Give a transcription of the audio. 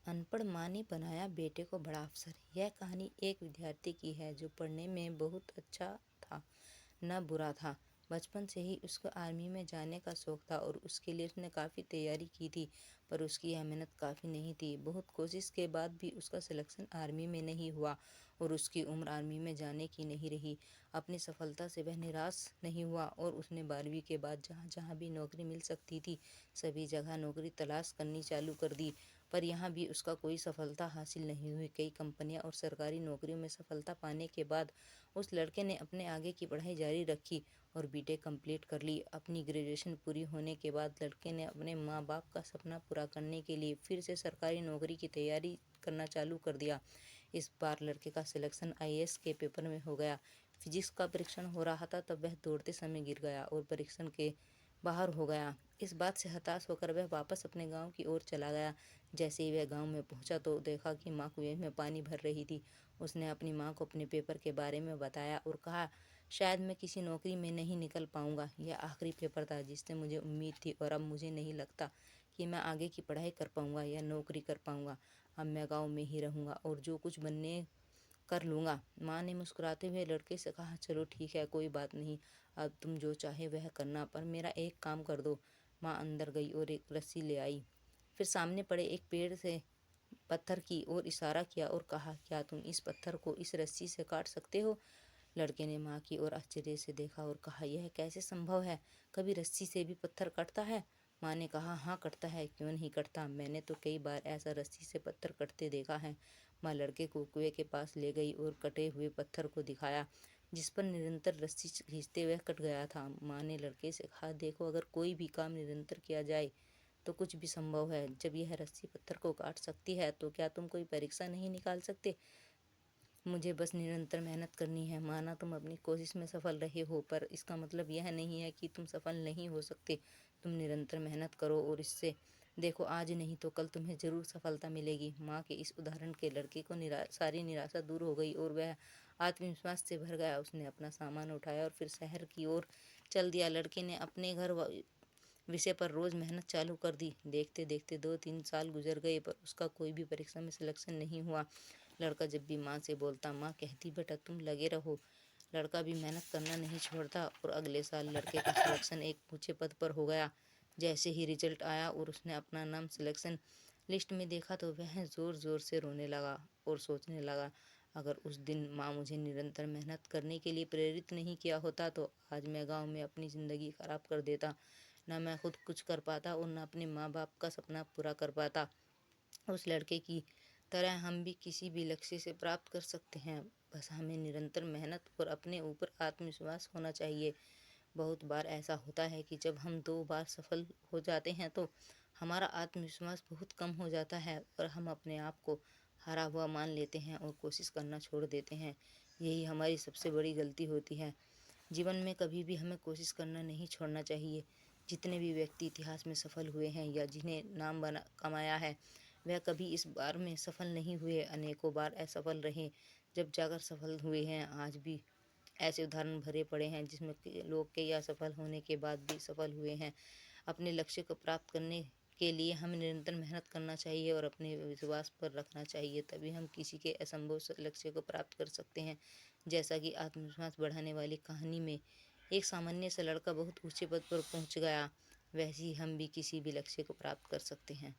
अनपढ़ माँ ने बनाया बेटे को बड़ा अफसर। यह कहानी एक विद्यार्थी की है जो पढ़ने में बहुत अच्छा था, न बुरा था। बचपन से ही उसको आर्मी में जाने का शौक था और उसके लिए उसने काफ़ी तैयारी की थी, पर उसकी यह मेहनत काफ़ी नहीं थी। बहुत कोशिश के बाद भी उसका सिलेक्शन आर्मी में नहीं हुआ और उसकी उम्र आर्मी में जाने की नहीं रही। अपनी सफलता से वह निराश नहीं हुआ और उसने 12वीं के बाद जहाँ जहाँ भी नौकरी मिल सकती थी, सभी जगह नौकरी तलाश करनी चालू कर दी, पर यहाँ भी उसका कोई सफलता हासिल नहीं हुई। कई कंपनियां और सरकारी नौकरियों में सफलता पाने के बाद उस लड़के ने अपने आगे की पढ़ाई जारी रखी और बीटेक कंप्लीट कर ली। अपनी ग्रेजुएशन पूरी होने के बाद लड़के ने अपने माँ बाप का सपना पूरा करने के लिए फिर से सरकारी नौकरी की तैयारी करना चालू कर दिया। इस बार लड़के का सिलेक्शन आईएएस के पेपर में हो गया। फिजिक्स का परीक्षण हो रहा था तब वह दौड़ते समय गिर गया और परीक्षण के बाहर हो गया। इस बात से हताश होकर वह वापस अपने गांव की ओर चला गया। जैसे ही वह गांव में पहुंचा तो देखा कि माँ कुएं में पानी भर रही थी। उसने अपनी माँ को अपने पेपर के बारे में बताया और कहा, शायद मैं किसी नौकरी में नहीं निकल पाऊंगा। यह आखिरी पेपर था जिससे मुझे उम्मीद थी और अब मुझे नहीं लगता कि मैं आगे की पढ़ाई कर पाऊंगा या नौकरी कर पाऊंगा। अब मैं गाँव में ही रहूंगा और जो कुछ बनने कर लूँगा। माँ ने मुस्कुराते हुए लड़के से कहा, चलो ठीक है, कोई बात नहीं, अब तुम जो चाहे वह करना, पर मेरा एक काम कर दो। माँ अंदर गई और एक रस्सी ले आई। फिर सामने पड़े एक पेड़ से पत्थर की ओर इशारा किया और कहा, क्या तुम इस पत्थर को इस रस्सी से काट सकते हो? लड़के ने माँ की ओर आश्चर्य से देखा और कहा, यह कैसे संभव है? कभी रस्सी से भी पत्थर कटता है? माँ ने कहा, हाँ कटता है, क्यों नहीं कटता, मैंने तो कई बार ऐसा रस्सी से पत्थर कटते देखा है। माँ लड़के को कुएं के पास ले गई और कटे हुए पत्थर को दिखाया जिस पर निरंतर रस्सी खींचते हुए कट गया था। माँ ने लड़के से कहा, देखो, अगर कोई भी काम निरंतर किया जाए तो कुछ भी संभव है। जब यह रस्सी पत्थर को काट सकती है तो क्या तुम कोई परीक्षा नहीं निकाल सकते? मुझे बस निरंतर मेहनत करनी है। माना तुम अपनी कोशिश में सफल रहे हो, पर इसका मतलब यह नहीं है कि तुम सफल नहीं हो सकते। तुम निरंतर मेहनत करो और इससे देखो, आज नहीं तो कल तुम्हें जरूर सफलता मिलेगी। माँ के इस उदाहरण के लड़के को सारी निराशा दूर हो गई और वह आत्मविश्वास से भर गया। उसने अपना सामान उठाया और फिर शहर की ओर चल दिया। लड़के ने अपने घर विषय पर रोज मेहनत चालू कर दी। देखते देखते 2-3 साल गुजर गए, पर उसका कोई भी परीक्षा में सिलेक्शन नहीं हुआ। लड़का जब भी माँ से बोलता, माँ कहती, बेटा तुम लगे रहो। लड़का भी मेहनत करना नहीं छोड़ता और अगले साल लड़के का सिलेक्शन एक ऊंचे पद पर हो गया। जैसे ही रिजल्ट आया और उसने अपना नाम सिलेक्शन लिस्ट में देखा तो वह जोर जोर से रोने लगा और सोचने लगा, अगर उस दिन माँ मुझे निरंतर मेहनत करने के लिए प्रेरित नहीं किया होता तो आज मैं गांव में अपनी ज़िंदगी खराब कर देता। ना मैं खुद कुछ कर पाता और ना अपने माँ बाप का सपना पूरा कर पाता। उस लड़के की तरह हम भी किसी भी लक्ष्य से प्राप्त कर सकते हैं। बस हमें निरंतर मेहनत और अपने ऊपर आत्मविश्वास होना चाहिए। बहुत बार ऐसा होता है कि जब हम 2 बार सफल हो जाते हैं तो हमारा आत्मविश्वास बहुत कम हो जाता है और हम अपने आप को हारा हुआ मान लेते हैं और कोशिश करना छोड़ देते हैं। यही हमारी सबसे बड़ी गलती होती है। जीवन में कभी भी हमें कोशिश करना नहीं छोड़ना चाहिए। जितने भी व्यक्ति इतिहास में सफल हुए हैं या जिन्हें नाम बना कमाया है, वह कभी इस बार में सफल नहीं हुए, अनेकों बार असफल रहे, जब जाकर सफल हुए हैं। आज भी ऐसे उदाहरण भरे पड़े हैं जिसमें लोग कई असफल होने के बाद भी सफल हुए हैं। अपने लक्ष्य को प्राप्त करने के लिए हमें निरंतर मेहनत करना चाहिए और अपने विश्वास पर रखना चाहिए, तभी हम किसी के असंभव लक्ष्य को प्राप्त कर सकते हैं। जैसा कि आत्मविश्वास बढ़ाने वाली कहानी में एक सामान्य सा लड़का बहुत ऊंचे पद पर पहुंच गया, वैसे ही हम भी किसी भी लक्ष्य को प्राप्त कर सकते हैं।